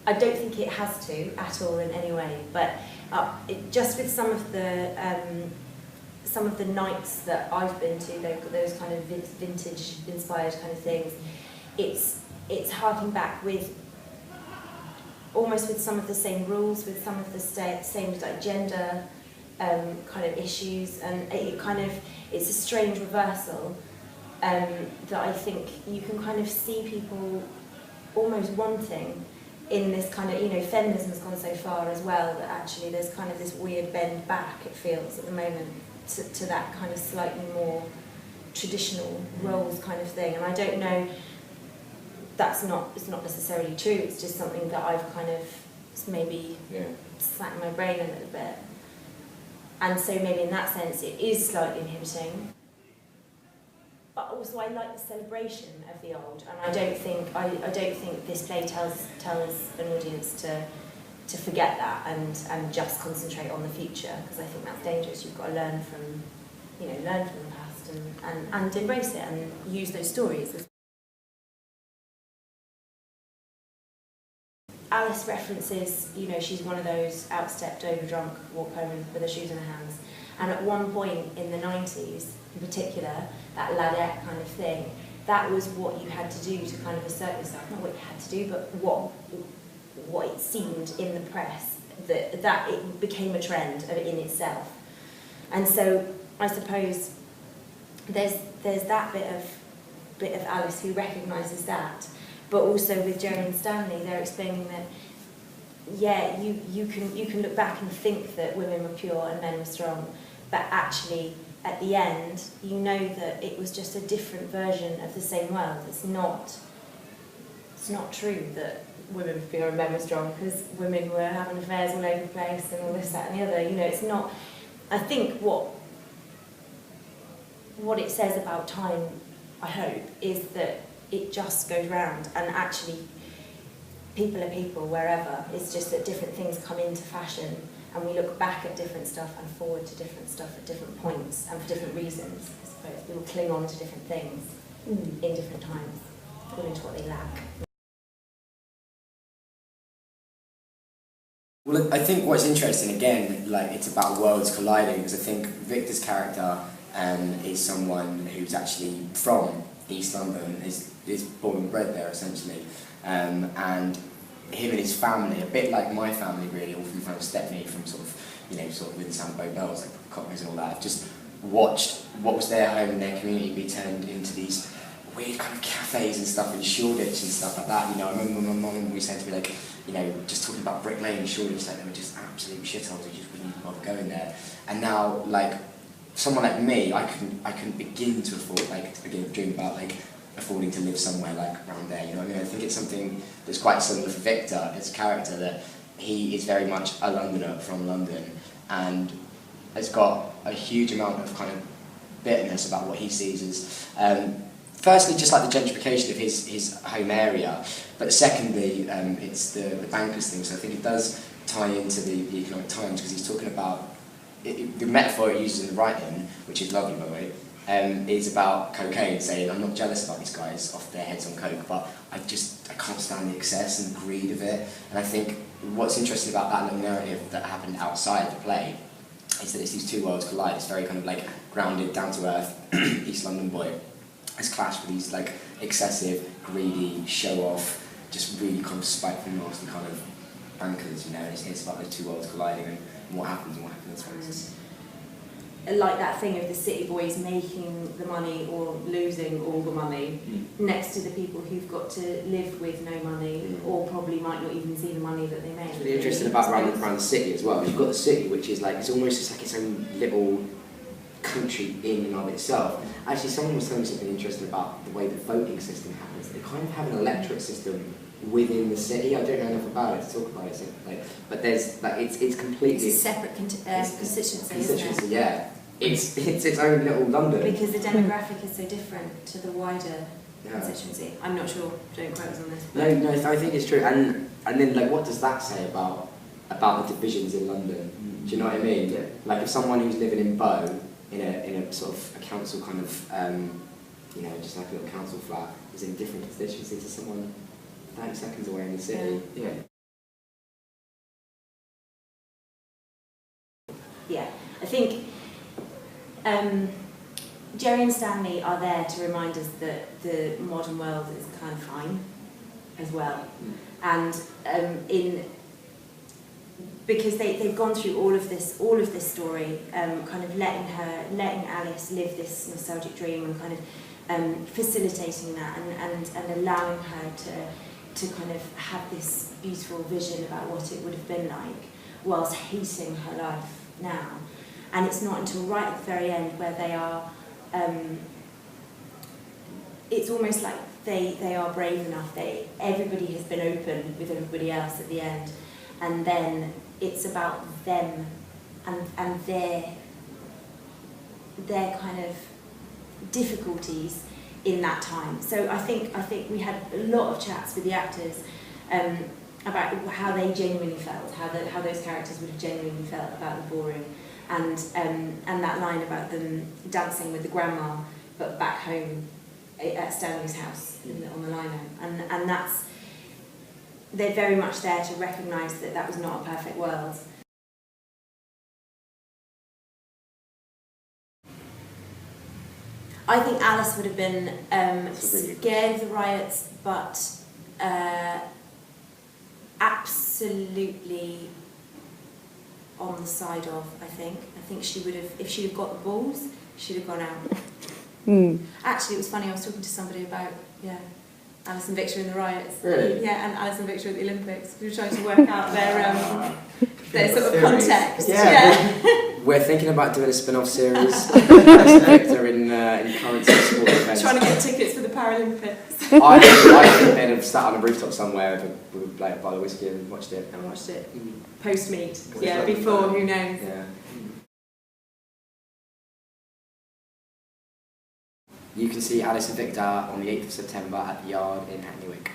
I don't think it has to at all in any way, but just with some of the nights that I've been to, those kind of vintage inspired kind of things, it's harking back with almost with some of the same rules, with some of the same like gender kind of issues, and it's a strange reversal that I think you can kind of see people almost wanting in this kind of, you know, feminism's gone so far as well that actually there's kind of this weird bend back, it feels at the moment, to that kind of slightly more traditional roles kind of thing. And I don't know, it's not necessarily true, it's just something that I've kind of maybe slacked my brain a little bit. And so maybe in that sense it is slightly inhibiting. But also I like the celebration of the old, and I don't think this play tells an audience to forget that and just concentrate on the future, because I think that's dangerous. You've got to learn from the past and embrace it and use those stories. Alice references, you know, she's one of those outstepped, overdrunk, walk home with her shoes in her hands. And at one point in the 90s, in particular, that ladette kind of thing, that was what you had to do to kind of assert yourself. Not what you had to do, but what it seemed in the press, that it became a trend in itself. And so I suppose there's that bit of Alice who recognises that. But also with Jerry and Stanley, they're explaining that, yeah, you can look back and think that women were pure and men were strong, but actually, at the end, you know that it was just a different version of the same world. It's not true that women were pure and men were strong, because women were having affairs all over the place and all this, that and the other. You know, it's not... I think what it says about time, I hope, is that it just goes round, and actually people are people wherever. It's just that different things come into fashion, and we look back at different stuff and forward to different stuff at different points and for different reasons, I suppose. People cling on to different things in different times, according to what they lack. Well, I think what's interesting, again, like, it's about worlds colliding, because I think Victor's character is someone who's actually from East London, is born and bred there, essentially, and him and his family, a bit like my family really, all from kind of Stepney, from sort of with the sound of Bow Bells, like Cockneys and all that. I've just watched what was their home and their community be turned into these weird kind of cafes and stuff in Shoreditch and stuff like that. You know, I remember my mum always said to me, like, you know, just talking about Brick Lane and Shoreditch, like, they were just absolute shitholes, we just wouldn't even bother going there. And now, like, someone like me, I couldn't begin to afford, like, to begin to dream about, like, affording to live somewhere like around there, you know what I mean? I think it's something that's quite similar for Victor, his character, that he is very much a Londoner from London and has got a huge amount of kind of bitterness about what he sees as, firstly, just like the gentrification of his home area, but secondly, it's the bankers thing. So I think it does tie into the Economic Times, because he's talking about, the metaphor it uses in the writing, which is lovely by the way, is about cocaine, saying, I'm not jealous about these guys off their heads on coke, but I can't stand the excess and the greed of it. And I think what's interesting about that little narrative that happened outside the play is that it's these two worlds collide. It's very kind of like grounded, down to earth East London boy has clashed with these like excessive, greedy, show off, just really kind of spiteful, nasty kind of bankers, you know. And it's about those two worlds colliding and what happens like that thing of the city boys making the money or losing all the money next to the people who've got to live with no money or probably might not even see the money that they make. What's really interesting about around the city as well, you've got the city, which is like, it's almost just like its own little country in and of itself. Actually, someone was telling me something interesting about the way the voting system happens. They kind of have an electorate system within the city. I don't know enough about it to talk about it, so, like, but there's like it's completely... It's a separate constituency, isn't it? Yeah. It's its own little London. Because the demographic is so different to the wider constituency. I'm not sure, don't quote us on this. No, I think it's true. And then, like, what does that say about the divisions in London? Do you know what I mean? Yeah. Like, if someone who's living in Bow, in a sort of a council kind of, you know, just like a little council flat, is in a different constituency to someone 30 seconds away in the city. Yeah. Yeah, I think Jerry and Stanley are there to remind us that the modern world is kind of fine as well. And because they've gone through all of this story, kind of letting Alice live this nostalgic dream and kind of facilitating that and allowing her to kind of have this beautiful vision about what it would have been like, whilst hating her life now. And it's not until right at the very end where they are, it's almost like they are brave enough, everybody has been open with everybody else at the end, and then it's about them and their kind of difficulties in that time. So I think we had a lot of chats with the actors about how they genuinely felt, how those characters would have genuinely felt about the ballroom, and that line about them dancing with the grandma, but back home at Stanley's house on the lino, and that's, they're very much there to recognise that that was not a perfect world. I think Alice would have been scared of the riots, but absolutely on the side of, I think she would have, if she'd have got the balls, she'd have gone out. Actually, it was funny, I was talking to somebody about, Alice and Victor in the riots. Really? Yeah, and Alice and Victor at the Olympics. We were trying to work out their sort of context. Yeah. We're thinking about doing a spin-off series. Alice and Victor in current sport events. Trying to get tickets for the Paralympics. I think they'd have sat on a rooftop somewhere with like a bottle of whiskey and watched it. Post-meet. Yeah, before, who knows. Yeah. You can see Alice and Victor on the 8th of September at the Yard in Hackney Wick.